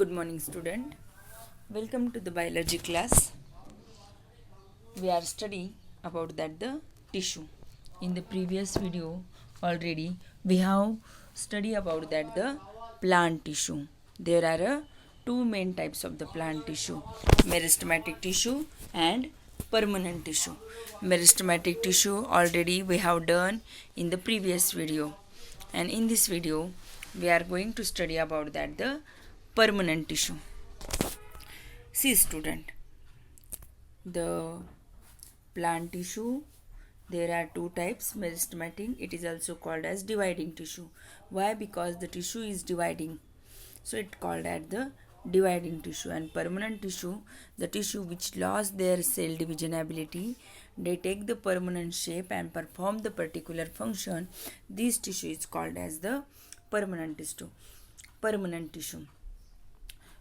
Good morning, student. Welcome to the biology class. We are studying about the tissue. In the previous video, already we have studied about the plant tissue. There are two main types of the plant tissue: meristematic tissue and permanent tissue. Meristematic tissue already we have done in the previous video, and in this video we are going to study about the permanent tissue. See, student, the plant tissue, there are two types: meristematic, it is also called as dividing tissue. Why? Because the tissue is dividing, so it called as the dividing tissue. And permanent tissue, the tissue which lost their cell division ability, they take the permanent shape and perform the particular function. This tissue is called as the permanent tissue. Permanent tissue.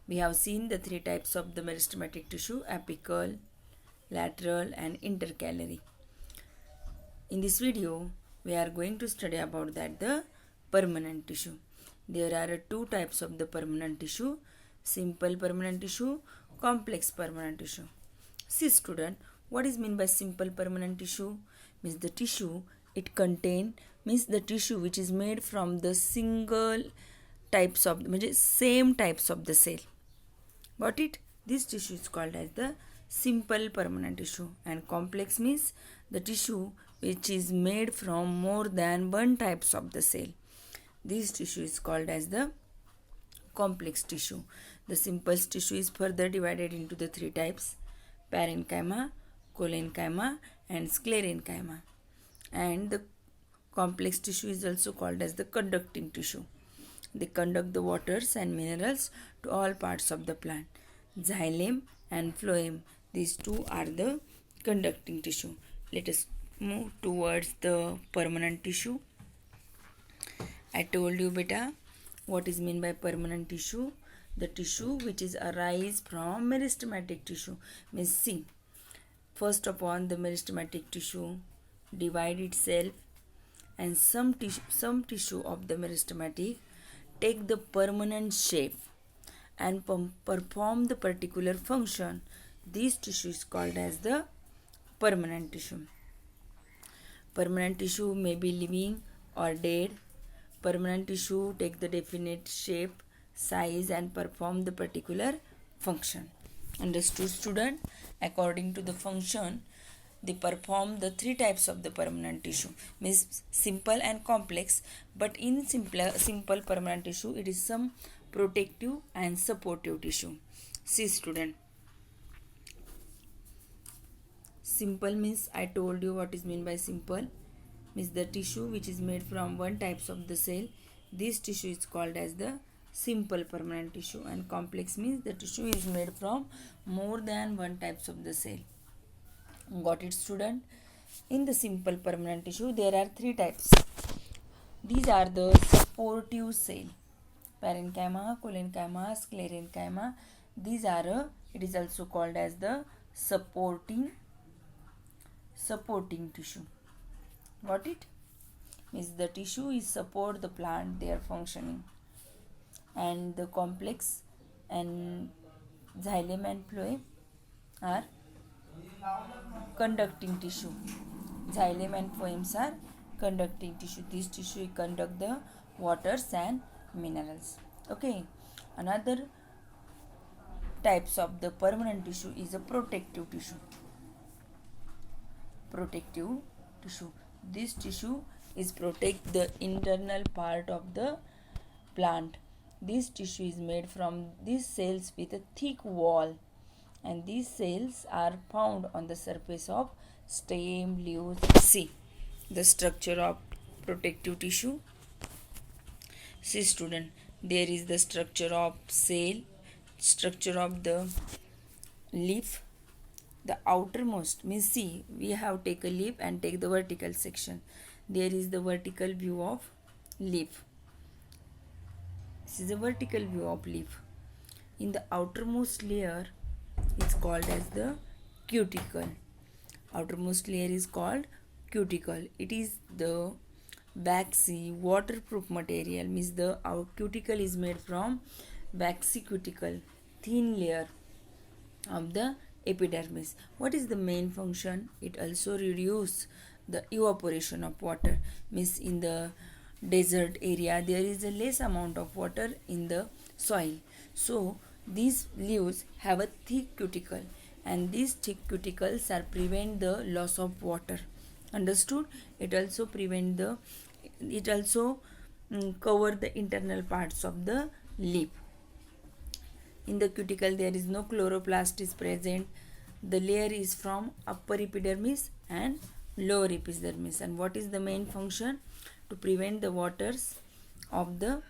We have seen the three types of the meristematic tissue: apical, lateral and intercalary. In this video, we are going to study about the permanent tissue. There are two types of the permanent tissue: simple permanent tissue, complex permanent tissue. See, student, what is meant by simple permanent tissue? Means the tissue it contain, means the tissue which is made from the single types of, same types of the cell. Got it? This tissue is called as the simple permanent tissue. And complex means the tissue which is made from more than one types of the cell. This tissue is called as the complex tissue. The simple tissue is further divided into the three types: parenchyma, collenchyma and sclerenchyma. And the complex tissue is also called as the conducting tissue. They conduct the waters and minerals to all parts of the plant. Xylem and phloem, these two are the conducting tissue. Let us move towards the permanent tissue. I told you, beta, what is meant by permanent tissue? The tissue which is arise from meristematic tissue. Means, see, first upon the meristematic tissue divide itself, and some tissue of the meristematic take the permanent shape and perform the particular function. This tissue is called as the permanent tissue. Permanent tissue may be living or dead. Permanent tissue take the definite shape, size and perform the particular function. Understood, student? According to the function, they perform the three types of the permanent tissue, means simple and complex. But in simple permanent tissue, it is some protective and supportive tissue. See, student, simple means, I told you what is meant by simple, means the tissue which is made from one types of the cell. This tissue is called as the simple permanent tissue. And complex means the tissue is made from more than one types of the cell. Got it, student? In the simple permanent tissue, there are three types. These are the supportive cell: parenchyma, collenchyma, sclerenchyma. These are it is also called as the supporting tissue. Got it? Means the tissue is support the plant, they are functioning. And the complex and xylem and phloem are conducting tissue. Xylem and phloems are conducting tissue. This tissue conduct the waters and minerals. Okay. Another types of the permanent tissue is a protective tissue. Protective tissue. This tissue is protect the internal part of the plant. This tissue is made from these cells with a thick wall, and these cells are found on the surface of stem, leaves. See the structure of protective tissue. See, student, there is the structure of cell, structure of the leaf. The outermost means, see, we have take a leaf and take the vertical section. There is the vertical view of leaf. This is the vertical view of leaf. In the outermost layer, it's called as the cuticle. Outermost layer is called cuticle. It is the waxy waterproof material, means our cuticle is made from waxy cuticle, thin layer of the epidermis. What is the main function? It also reduces the evaporation of water. Means in the desert area there is a less amount of water in the soil. So these leaves have a thick cuticle, and these thick cuticles are prevent the loss of water. Understood? It also cover the internal parts of the leaf. In the cuticle there is no chloroplast is present. The layer is from upper epidermis and lower epidermis. And what is the main function? To prevent the waters of the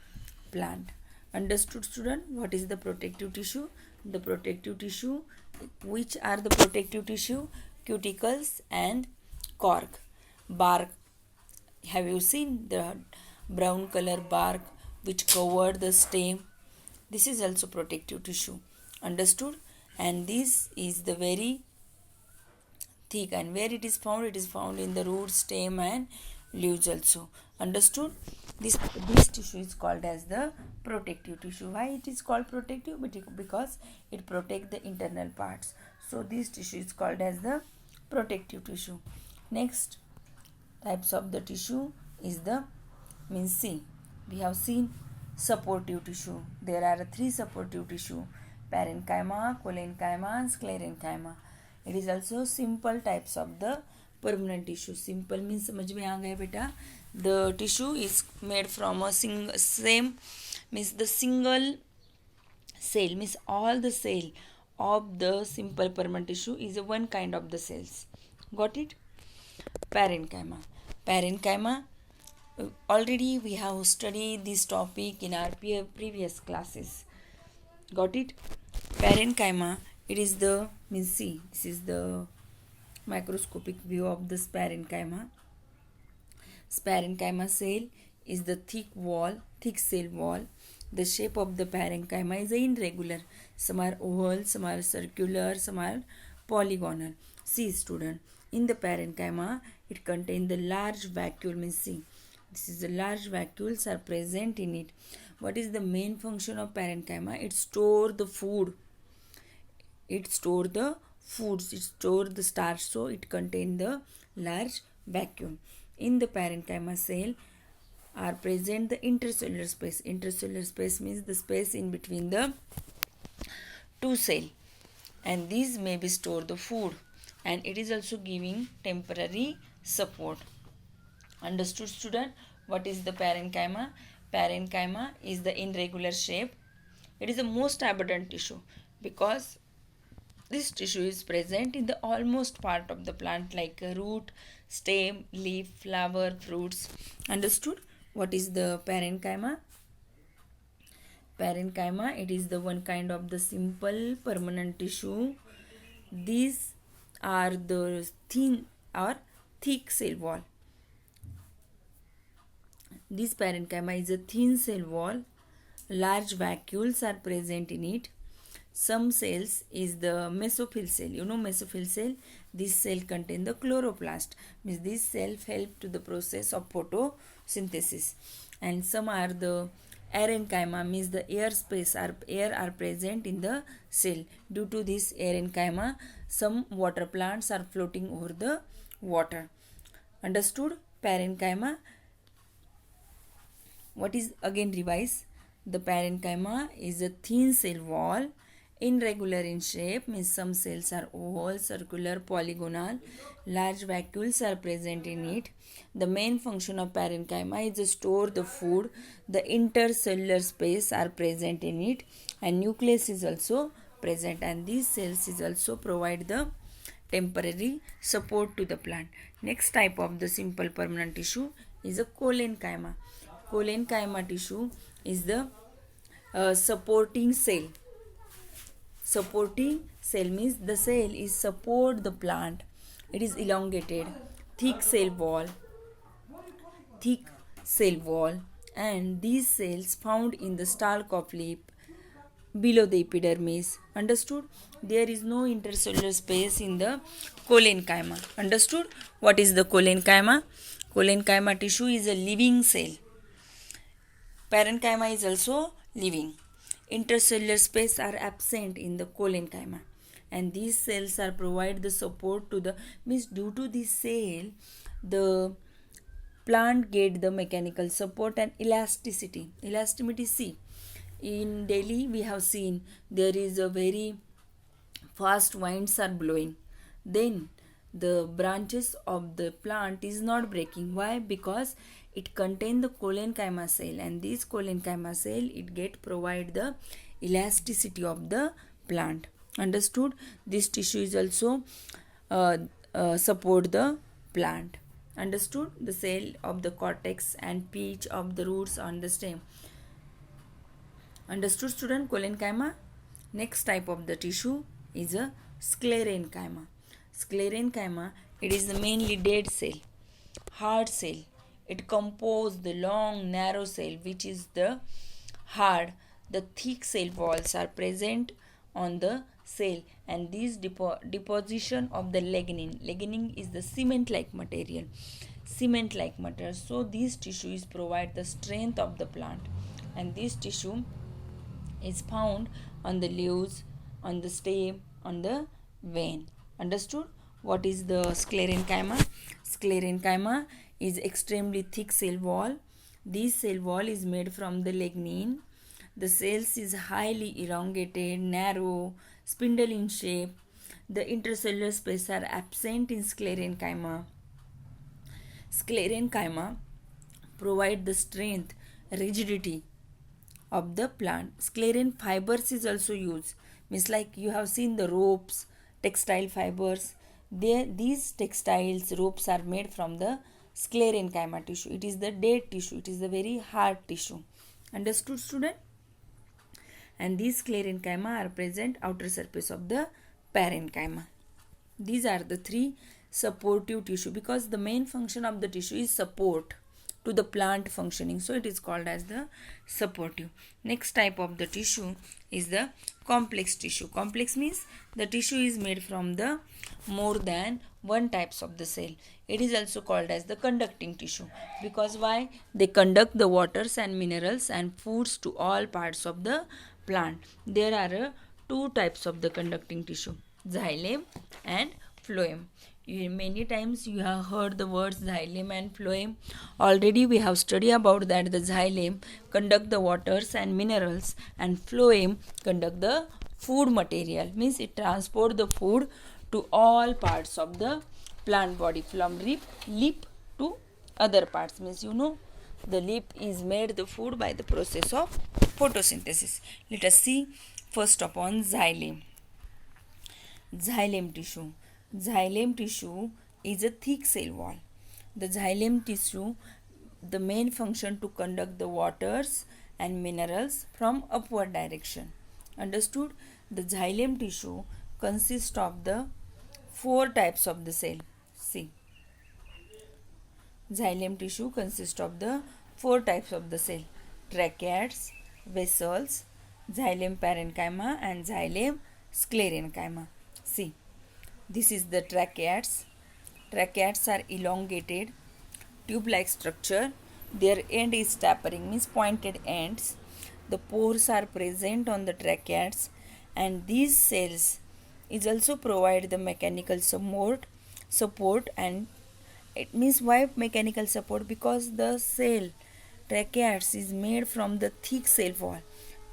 plant. Understood, student? What is the protective tissue? The protective tissue, which are the protective tissue? Cuticles and cork. Bark. Have you seen the brown color bark which cover the stem? This is also protective tissue. Understood? And this is the very thick, and where it is found? It is found in the root, stem and leaves also. Understood? This tissue is called as the protective tissue. Why it is called protective? Because it protects the internal parts. So this tissue is called as the protective tissue. Next types of the tissue is the C. We have seen supportive tissue. There are 3 supportive tissue: parenchyma, collenchyma and sclerenchyma. It is also simple types of the permanent tissue. Simple means समझ में आ गया बेटा. The tissue is made from a single cell, means all the cell of the simple permanent tissue is one kind of the cells. Got it? Parenchyma. Already we have studied this topic in our previous classes. Got it? Parenchyma, it is the C. This is the microscopic view of this parenchyma. Parenchyma cell is the thick cell wall. The shape of the parenchyma is irregular. Some are oval, some are circular, some are polygonal. See, student, in the parenchyma it contains the large vacuole, means C. This is the large vacuoles are present in it. What is the main function of parenchyma? It store the food. It store the foods. It store the starch. So it contain the large vacuole. In the parenchyma cell are present the intercellular space. Intercellular space means the space in between the two cells. And these may be store the food. And it is also giving temporary support. Understood, student? What is the parenchyma? Parenchyma is the irregular shape. It is the most abundant tissue because this tissue is present in the almost part of the plant, like a root, stem, leaf, flower, fruits. Understood? What is the parenchyma? Parenchyma, it is the one kind of the simple permanent tissue. These are the thin or thick cell wall. This parenchyma is a thin cell wall. Large vacuoles are present in it. Some cells is the mesophyll cell. You know mesophyll cell? This cell contain the chloroplast. Means this cell help to the process of photosynthesis. And some are the aerenchyma, means the air are present in the cell. Due to this aerenchyma, some water plants are floating over the water. Understood? Parenchyma. What is again revise? The parenchyma is a thin cell wall, irregular in shape, means some cells are oval, circular, polygonal. Large vacuoles are present in it. The main function of parenchyma is to store the food. The intercellular space are present in it, and nucleus is also present, and these cells is also provide the temporary support to the plant. Next type of the simple permanent tissue is a collenchyma. Collenchyma tissue is the supporting cell. Supporting cell means the cell is support the plant. It is elongated, thick cell wall, and these cells found in the stalk of leaf below the epidermis. Understood? There is no intercellular space in the collenchyma. Understood? What is the collenchyma? Collenchyma tissue is a living cell. Parenchyma is also living. intercellular space are absent in the collenchyma, and these cells are provide the support to the means due to this cell the plant get the mechanical support and elasticity. See, in Delhi we have seen there is a very fast winds are blowing, then the branches of the plant is not breaking. Why? Because it contain the collenchyma cell, and this collenchyma cell it get provide the elasticity of the plant. Understood? This tissue is also support the plant. Understood? The cell of the cortex and pitch of the roots on the stem. Understood, student? Collenchyma. Next type of the tissue is a sclerenchyma. Sclerenchyma, it is the mainly dead cell, hard cell. It composes the long narrow cell which is the hard. The thick cell walls are present on the cell, and this deposition of the lignin is the cement like material. So this tissue is provide the strength of the plant, and this tissue is found on the leaves, on the stem, on the vein. Understood? What is the sclerenchyma? Sclerenchyma is extremely thick cell wall. This cell wall is made from the lignin. The cells is highly elongated, narrow, spindle in shape. The intercellular space are absent in sclerenchyma. Sclerenchyma provide the strength, rigidity of the plant. Scleren fibers is also used. Means like you have seen the ropes, textile fibers. These textiles, ropes are made from the sclerenchyma tissue. It is the dead tissue. It is the very hard tissue. Understood, student? And these sclerenchyma are present outer surface of the parenchyma. These are the three supportive tissue, because the main function of the tissue is support to the plant functioning, so it is called as the supportive. Next type of the tissue is the complex tissue. Complex means the tissue is made from the more than one types of the cell. It is also called as the conducting tissue, because why? They conduct the waters and minerals and foods to all parts of the plant. There are two types of the conducting tissue, xylem and phloem. Many times you have heard the words xylem and phloem. Already we have studied about that. The xylem conduct the waters and minerals, and phloem conduct the food material. Means it transport the food to all parts of the plant body, from lip to other parts. Means the lip is made the food by the process of photosynthesis. Let us see first upon xylem. Xylem tissue. Xylem tissue is a thick cell wall. The xylem tissue, the main function to conduct the waters and minerals from upward direction. Understood? The xylem tissue consists of the four types of the cell. See, xylem tissue consists of the four types of the cell: tracheids, vessels, xylem parenchyma, and xylem sclerenchyma. See, this is the tracheids. Tracheids are elongated, tube-like structure. Their end is tapering, means pointed ends. The pores are present on the tracheids, and these cells is also provide the mechanical support. And it means why mechanical support? Because the cell tracheids is made from the thick cell wall,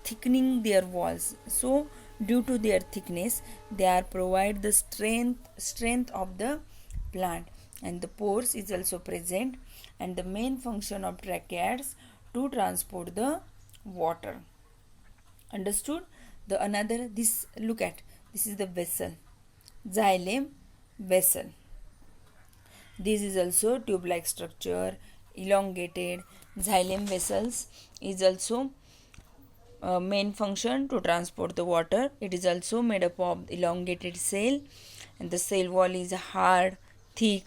thickening their walls. So due to their thickness, they are provide the strength of the plant, and the pores is also present, and the main function of tracheids to transport the water. Understood? The another, this look at, this is the vessel, xylem vessel. This is also tube like structure, elongated. Xylem vessels is also main function to transport the water. It is also made up of elongated cell, and the cell wall is hard, thick.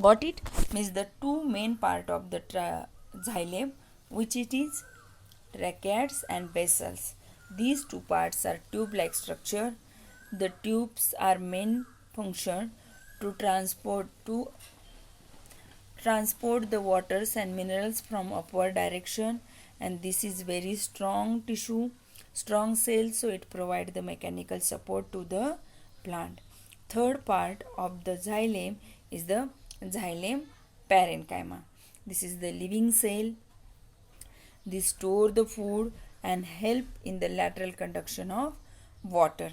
Got it? Means the two main part of the xylem, which it is tracheids and vessels. These two parts are tube-like structure. The tubes are main function to transport the waters and minerals from upward direction, and this is very strong tissue, strong cell, so it provides the mechanical support to the plant. Third part of the xylem is the xylem parenchyma. This is the living cell. They store the food and help in the lateral conduction of water.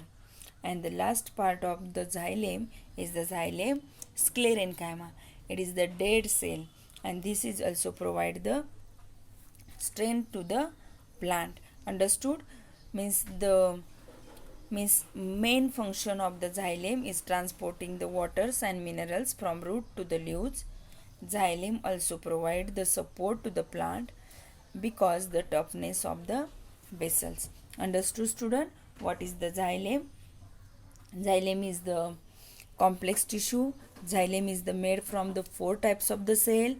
And the last part of the xylem is the xylem sclerenchyma. It is the dead cell, and this is also provide the strength to the plant. Understood? Means main function of the xylem is transporting the waters and minerals from root to the leaves. Xylem also provide the support to the plant because the toughness of the vessels. Understood, student? What is the xylem? Xylem is the complex tissue. Xylem is the made from the 4 types of the cell: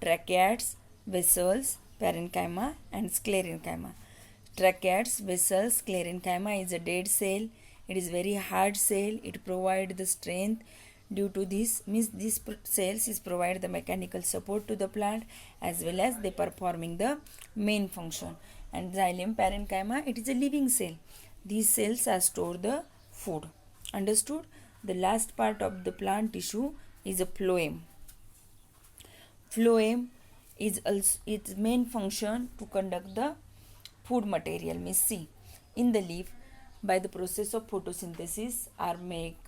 tracheids, vessels, parenchyma and sclerenchyma. Tracheids, vessels, sclerenchyma is a dead cell. It is very hard cell. It provides the strength. Due to this, means these cells is provide the mechanical support to the plant as well as they performing the main function. And xylem parenchyma, it is a living cell. These cells are store the food. Understood? The last part of the plant tissue is a phloem. Phloem is also its main function to conduct the food material. Means see, in the leaf, by the process of photosynthesis are make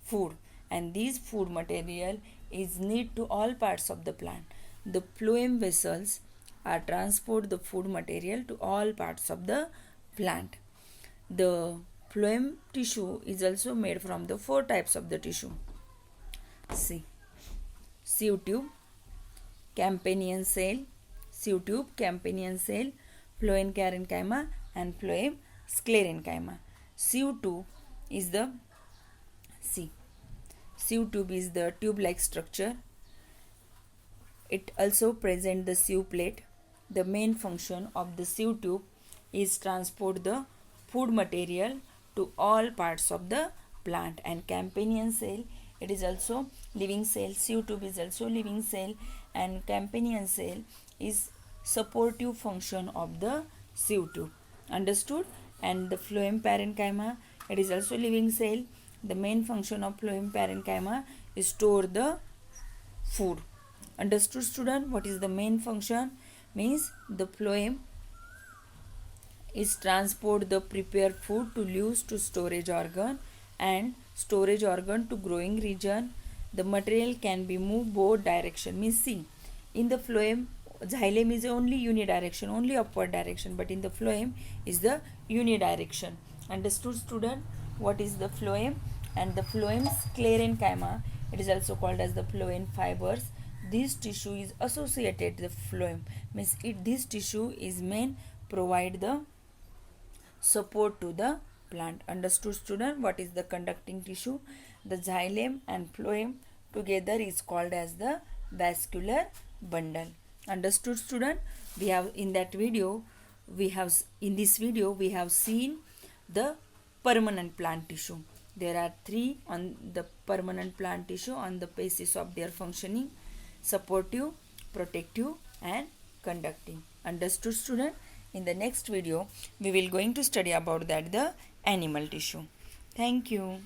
food, and this food material is need to all parts of the plant. The phloem vessels are transport the food material to all parts of the plant. The phloem tissue is also made from the 4 types of the tissue. See, sieve tube, campanian cell, sieve tube, campanian cell, phloem parenchyma and phloem sclerenchyma. Sieve tube is the sieve tube is the tube-like structure. It also presents the sieve plate. The main function of the sieve tube is transport the food material to all parts of the plant. And campanian cell, it is also living cell. Sieve tube is also living cell, and campanian cell is supportive function of the sieve tube. Understood? And the phloem parenchyma, it is also living cell. The main function of phloem parenchyma is store the food. Understood, student? What is the main function? Means the phloem is transport the prepared food to leaves to storage organ and storage organ to growing region. The material can be moved both direction. Means see, in the phloem, xylem is only unidirection, only upward direction, but in the phloem is the unidirection. Understood, student? What is the phloem? And the phloem sclerenchyma, it is also called as the phloem fibers. This tissue is associated with the phloem. Means this tissue is main provide the support to the plant. Understood, student? What is the conducting tissue? The xylem and phloem together is called as the vascular bundle. Understood, student? We have in this video we have seen the permanent plant tissue. There are 3 on the permanent plant tissue on the basis of their functioning: supportive, protective and conducting. Understood, student? In the next video we will going to study about that the animal tissue. Thank you.